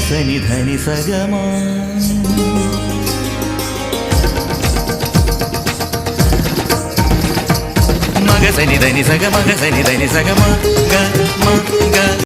సని ధని సగమా మగ సని ధని సగ మగ సని ధని సగమ గ మ గ